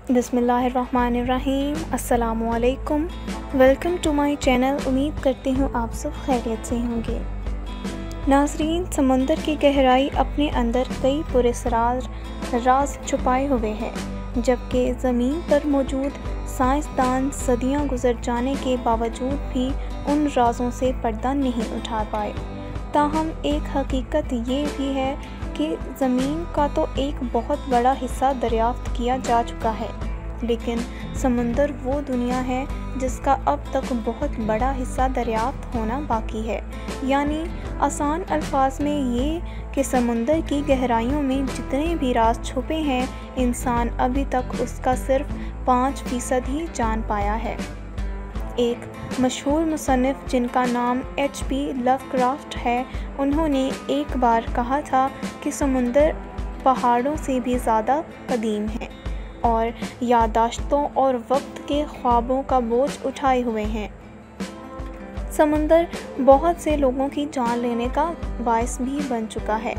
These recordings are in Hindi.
बिस्मिल्लाहिर्रहमानिर्रहीम। अस्सलामुअलैकुम। Welcome to my channel. उम्मीद करती हूँ आप सब खैरियत से होंगे। नाज़रीन, समंदर की गहराई अपने अंदर कई पुरअसरार राज छुपाए हुए है, जबकि ज़मीन पर मौजूद साइंसदान सदियां गुजर जाने के बावजूद भी उन राजों से पर्दा नहीं उठा पाए। ताहम एक हकीकत ये भी है कि ज़मीन का तो एक बहुत बड़ा हिस्सा दरियाफ्त किया जा चुका है, लेकिन समंदर वो दुनिया है जिसका अब तक बहुत बड़ा हिस्सा दरियाफ्त होना बाकी है। यानी आसान अल्फाज में ये कि समंदर की गहराइयों में जितने भी राज छुपे हैं, इंसान अभी तक उसका सिर्फ 5% ही जान पाया है। एक मशहूर मुसन्निफ़ जिनका नाम H.P. लवक्राफ्ट है, उन्होंने एक बार कहा था कि समुंदर पहाड़ों से भी ज़्यादा कदीम है और याददाश्तों और वक्त के ख्वाबों का बोझ उठाए हुए हैं। समुंदर बहुत से लोगों की जान लेने का बायस भी बन चुका है,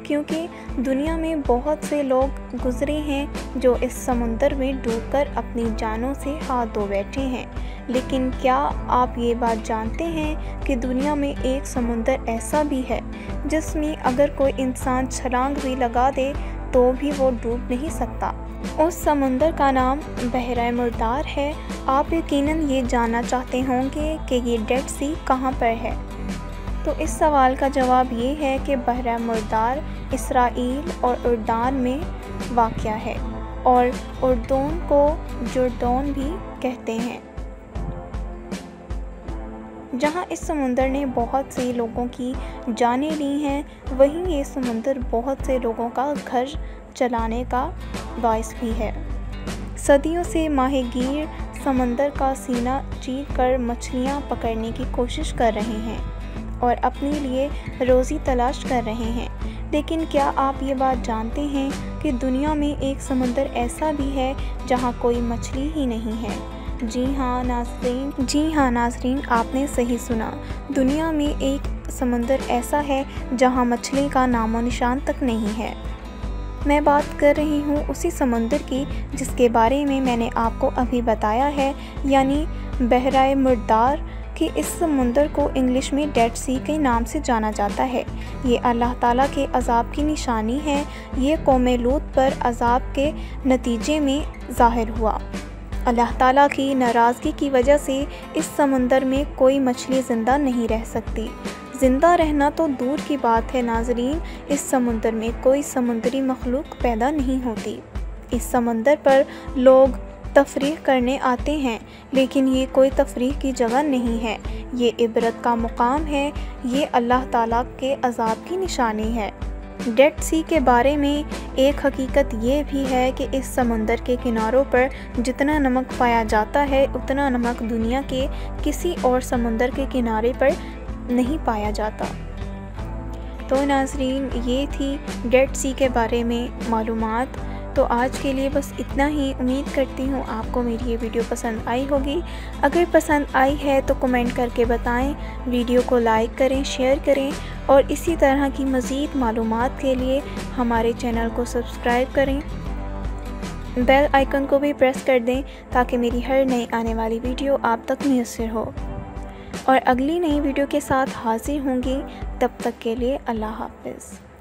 क्योंकि दुनिया में बहुत से लोग गुज़रे हैं जो इस समुंदर में डूबकर अपनी जानों से हाथ धो बैठे हैं। लेकिन क्या आप ये बात जानते हैं कि दुनिया में एक समुंदर ऐसा भी है जिसमें अगर कोई इंसान छलांग भी लगा दे तो भी वो डूब नहीं सकता? उस समुंदर का नाम बहरा मुर्दार है। आप यकीनन ये जानना चाहते होंगे कि ये डेड सी कहाँ पर है। तो इस सवाल का जवाब ये है कि बहरा मुर्दार इसराइल और उर्दान में वाक़या है और उर्दून को जुर्दोन भी कहते हैं। जहाँ इस समुंदर ने बहुत से लोगों की जानें ली हैं, वहीं ये समुंदर बहुत से लोगों का घर चलाने का बायस भी है। सदियों से माहीगीर समंदर का सीना चीर कर मछलियाँ पकड़ने की कोशिश कर रहे हैं और अपने लिए रोज़ी तलाश कर रहे हैं। लेकिन क्या आप ये बात जानते हैं कि दुनिया में एक समुंदर ऐसा भी है जहाँ कोई मछली ही नहीं है? जी हाँ नाज़रीन, आपने सही सुना। दुनिया में एक समुंदर ऐसा है जहाँ मछली का नामो निशान तक नहीं है। मैं बात कर रही हूँ उसी समुंदर की जिसके बारे में मैंने आपको अभी बताया है, यानी बहरा मुर्दार। कि इस समुंदर को इंग्लिश में डेड सी के नाम से जाना जाता है। ये अल्लाह ताला के अज़ाब की निशानी है। ये कौम लूत पर अज़ाब के नतीजे में ज़ाहिर हुआ। अल्लाह ताला की नाराज़गी की वजह से इस समुंदर में कोई मछली ज़िंदा नहीं रह सकती। ज़िंदा रहना तो दूर की बात है नाज़रीन, इस समुंदर में कोई समुंदरी मखलूक पैदा नहीं होती। इस समुंदर पर लोग तफरीह करने आते हैं, लेकिन ये कोई तफरीह की जगह नहीं है। ये इबरत का मुकाम है। ये अल्लाह ताला के अज़ाब की निशानी है। डेड सी के बारे में एक हकीकत ये भी है कि इस समुंदर के किनारों पर जितना नमक पाया जाता है, उतना नमक दुनिया के किसी और समुंदर के किनारे पर नहीं पाया जाता। तो नाज़रीन, ये थी डेड सी के बारे में मालूमात। तो आज के लिए बस इतना ही। उम्मीद करती हूँ आपको मेरी ये वीडियो पसंद आई होगी। अगर पसंद आई है तो कमेंट करके बताएं, वीडियो को लाइक करें, शेयर करें और इसी तरह की मज़ीद मालूमात के लिए हमारे चैनल को सब्सक्राइब करें। बेल आइकन को भी प्रेस कर दें ताकि मेरी हर नई आने वाली वीडियो आप तक मुयस्सर हो। और अगली नई वीडियो के साथ हाजिर होंगी। तब तक के लिए अल्लाह हाफ़िज़।